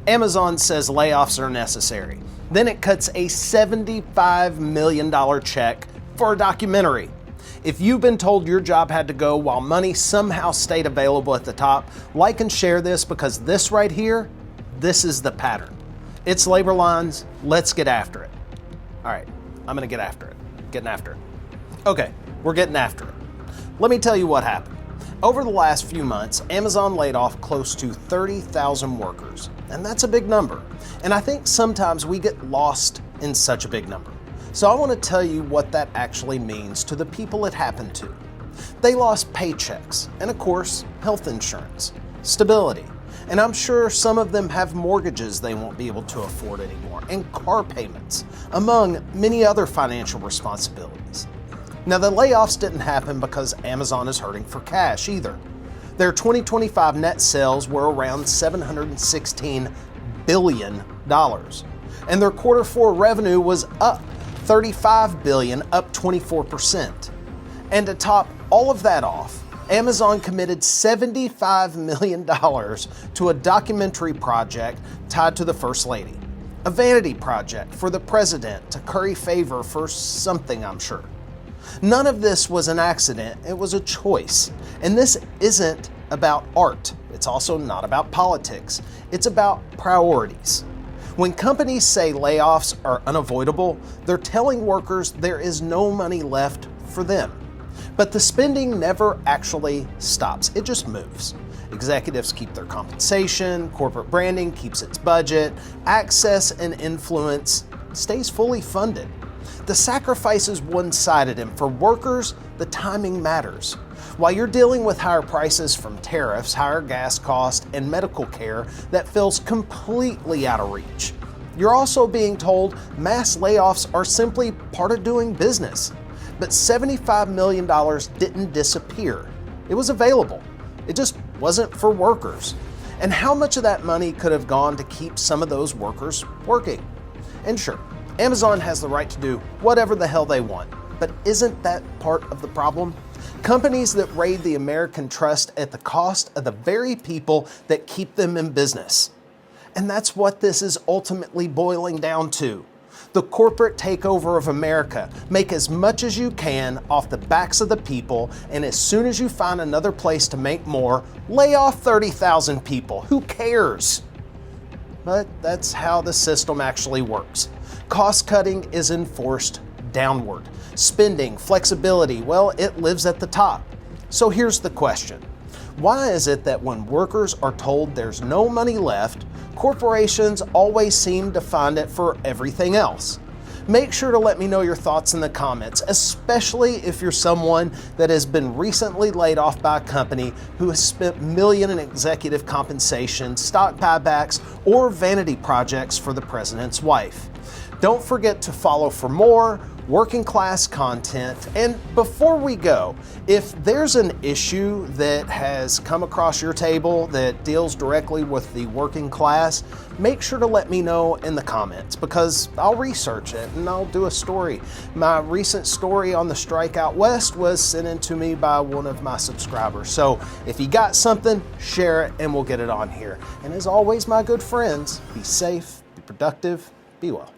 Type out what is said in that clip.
Amazon says layoffs are necessary. Then it cuts a $75 million check for a documentary. If you've been told your job had to go while money somehow stayed available at the top, like and share this, because this right here, this is the pattern. It's Labor Lines. Let's get after it. All right, I'm gonna get after it. Getting after it. Okay, we're getting after it. Let me tell you what happened. Over the last few months, Amazon laid off close to 30,000 workers, and that's a big number. And I think sometimes we get lost in such a big number. So I want to tell you what that actually means to the people it happened to. They lost paychecks and, of course, health insurance, stability. And I'm sure some of them have mortgages they won't be able to afford anymore, and car payments, among many other financial responsibilities. Now, the layoffs didn't happen because Amazon is hurting for cash either. Their 2025 net sales were around $716 billion, and their quarter four revenue was up $35 billion, up 24%. And to top all of that off, Amazon committed $75 million to a documentary project tied to the First Lady, a vanity project for the president to curry favor for something, I'm sure. None of this was an accident, it was a choice. And this isn't about art. It's also not about politics. It's about priorities. When companies say layoffs are unavoidable, they're telling workers there is no money left for them. But the spending never actually stops, it just moves. Executives keep their compensation, corporate branding keeps its budget, access and influence stays fully funded. The sacrifice is one-sided, and for workers, the timing matters. While you're dealing with higher prices from tariffs, higher gas costs, and medical care that feels completely out of reach, you're also being told mass layoffs are simply part of doing business. But $75 million didn't disappear. It was available. It just wasn't for workers. And how much of that money could have gone to keep some of those workers working? And sure, Amazon has the right to do whatever the hell they want, but isn't that part of the problem? Companies that raid the American trust at the cost of the very people that keep them in business. And that's what this is ultimately boiling down to. The corporate takeover of America. Make as much as you can off the backs of the people, and as soon as you find another place to make more, lay off 30,000 people. Who cares? But that's how the system actually works. Cost cutting is enforced downward. Spending, flexibility, well, it lives at the top. So here's the question. Why is it that when workers are told there's no money left, corporations always seem to find it for everything else? Make sure to let me know your thoughts in the comments, especially if you're someone that has been recently laid off by a company who has spent millions in executive compensation, stock buybacks, or vanity projects for the president's wife. Don't forget to follow for more working class content. And before we go, if there's an issue that has come across your table that deals directly with the working class, make sure to let me know in the comments, because I'll research it and I'll do a story. My recent story on the strike out west was sent in to me by one of my subscribers. So if you got something, share it and we'll get it on here. And as always, my good friends, be safe, be productive, be well.